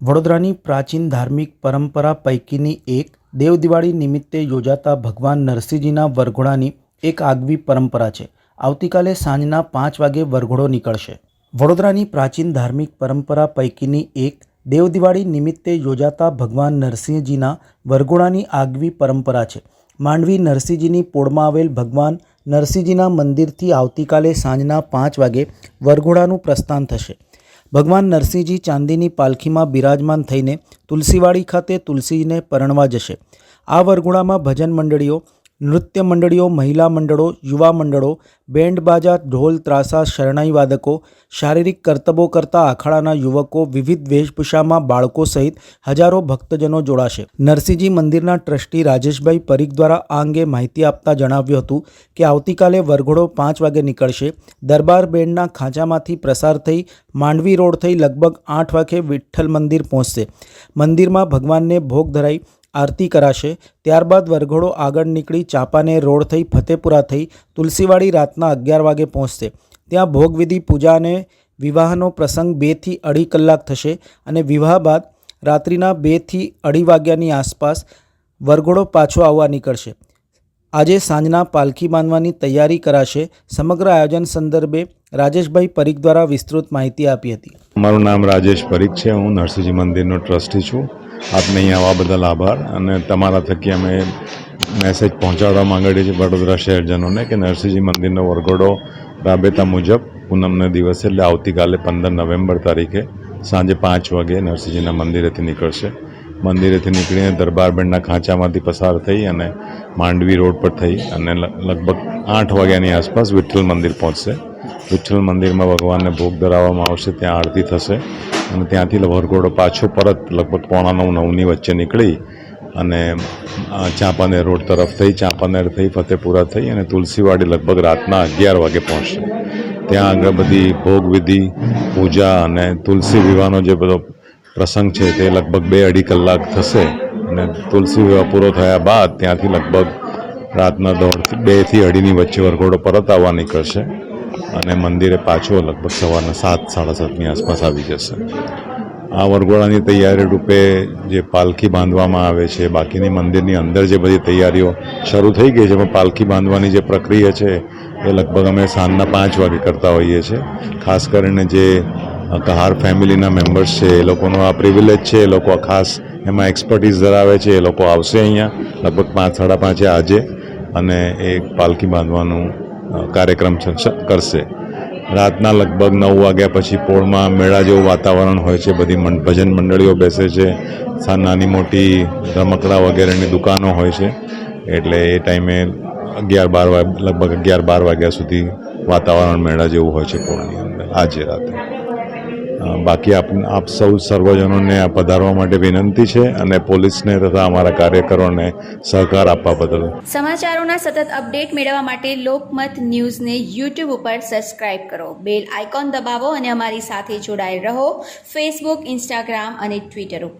વડોદરાની પ્રાચીન ધાર્મિક પરંપરા પૈકીની એક દેવ દિવાળી નિમિત્તે યોજાતા ભગવાન નરસિંહજીના વરઘોડાની એક આગવી પરંપરા છે. આવતીકાલે સાંજના 5 વાગે વરઘોડો નીકળશે. વડોદરાની પ્રાચીન ધાર્મિક પરંપરા પૈકીની એક દેવ દિવાળી નિમિત્તે યોજાતા ભગવાન નરસિંહજીના વરઘોડાની આગવી પરંપરા છે. માંડવી નરસિંહજીની પોળમાં આવેલ ભગવાન નરસિંહજીના મંદિરથી આવતીકાલે સાંજના 5 વાગે વરઘોડાનું પ્રસ્થાન થશે. ભગવાન નરસિંહજી ચાંદીની પાલખીમાં બિરાજમાન થઈને તુલસીવાડી ખાતે તુલસીને પરણવા જશે. આ વરઘોડામાં ભજન મંડળીઓ, નૃત્ય મંડળીઓ, મહિલા મંડળો, યુવા મંડળો, બેન્ડ બાજા, ઢોલ ત્રાસા, શરણાઈ વાદકો, શારીરિક કરતબો કરતા અખાડાના યુવકો, વિવિધ વેશભૂષામાં બાળકો સહિત હજારો ભક્તજનો જોડાશે. નરસિંહજી મંદિરના ટ્રસ્ટી રાજેશભાઈ પરીખ દ્વારા આ અંગે માહિતી આપતા જણાવ્યું હતું કે આવતીકાલે વરઘોડો 5 વાગે નીકળશે. દરબાર બેન્ડના ખાંચામાંથી પ્રસાર થઈ માંડવી રોડ થઈ લગભગ 8 વાગે વિઠ્ઠલ મંદિર પહોંચશે. મંદિરમાં ભગવાનને ભોગ ધરાઈ આરતી કરાશે. ત્યારબાદ વરઘોડો આગળ નીકળી ચાંપાનેર રોડ થઈ ફતેપુરા થઈ તુલસીવાડી રાતના 11 વાગે પહોંચશે. ત્યાં ભોગવિધિ, પૂજા અને વિવાહનો પ્રસંગ 2 થી 2.5 કલાક થશે અને વિવાહ બાદ રાત્રિના 2 થી 2.5 વાગ્યાની આસપાસ વરઘોડો પાછો આવવા નીકળશે. આજે સાંજના પાલખી બાંધવાની તૈયારી કરાશે. સમગ્ર આયોજન સંદર્ભે રાજેશભાઈ પરીખ દ્વારા વિસ્તૃત માહિતી આપી હતી. મારું નામ રાજેશ પરીખ છે. હું નરસિંહજી મંદિરનો ટ્રસ્ટી છું. આપને અહીં આવવા બદલ આભાર. અને તમારા થકી અમે મેસેજ પહોંચાડવા માંગીએ છીએ વડોદરા શહેરજનોને કે નરસિંહજી મંદિરનો વરઘોડો રાબેતા મુજબ પૂનમના દિવસે એટલે આવતીકાલે 15 નવેમ્બર તારીખે સાંજે 5 વાગે નરસિંહજીના મંદિરેથી નીકળશે. મંદિરેથી નીકળીને દરબાર બેન્ડના ખાંચામાંથી પસાર થઈ અને માંડવી રોડ પર થઈ અને લગભગ 8 વાગ્યાની આસપાસ વિઠ્ઠલ મંદિર પહોંચશે. વિઠ્ઠલ મંદિરમાં ભગવાનને ભોગ ધરાવવામાં આવશે. ત્યાં આરતી થશે અને ત્યાંથી વરઘોડો પાછો પરત લગભગ 8:45-9ની વચ્ચે નીકળી અને ચાંપાનેર રોડ તરફ થઈ, ચાંપાનેર થઈ ફતેપુરા થઈ અને તુલસીવાડી લગભગ રાતના 11 વાગે પહોંચશે. ત્યાં આગળ બધી ભોગવિધિ, પૂજા અને તુલસી વિવાહનો જે બધો પ્રસંગ છે તે લગભગ 2-2.5 કલાક થશે અને તુલસી વિવાહ પૂરો થયા બાદ ત્યાંથી લગભગ રાતના 2 થી 2:30ની વચ્ચે વરઘોડો પરત આવવા નીકળશે અને મંદિરે પાછો લગભગ સવારના 7-7:30ની આસપાસ આવી જશે. આ વરઘોડાની તૈયારી રૂપે જે પાલખી બાંધવામાં આવે છે, બાકીની મંદિરની અંદર જે બધી તૈયારીઓ શરૂ થઈ ગઈ છે, એમાં પાલખી બાંધવાની જે પ્રક્રિયા છે એ લગભગ અમે સાંજના 5 વાગે કરતા હોઈએ છીએ. ખાસ કરીને જે કહાર ફેમિલીના મેમ્બર્સ છે એ લોકોનો આ પ્રિવિલેજ છે. એ લોકો ખાસ એમાં એક્સપર્ટીઝ ધરાવે છે. એ લોકો આવશે અહીંયા લગભગ 5-5:30 આજે અને એ પાલખી બાંધવાનું કાર્યક્રમ કરશે. રાતના લગભગ 9 વાગ્યા પછી પોળમાં મેળા જેવું વાતાવરણ હોય છે. બધી ભજન મંડળીઓ બેસે છે. નાની મોટી રમકડા વગેરેની દુકાનો હોય છે. એટલે એ ટાઈમે 11-12 વાગ્યા સુધી વાતાવરણ મેળા જેવું હોય છે પોળની અંદર આજે રાતે. બાકી આપ સૌ સર્વજનોને આ પધારવા માટે વિનંતી છે અને પોલીસને તથા અમારા કાર્યકરોને સહકાર આપવા બદલ. સમાચારોના સતત અપડેટ મેળવવા માટે લોકમત ન્યૂઝને YouTube ઉપર સબસ્ક્રાઇબ કરો, બેલ આઇકોન દબાવો અને અમારી સાથે જોડાયેલ રહો ફેસબુક, ઇન્સ્ટાગ્રામ અને ટ્વિટર ઉપર.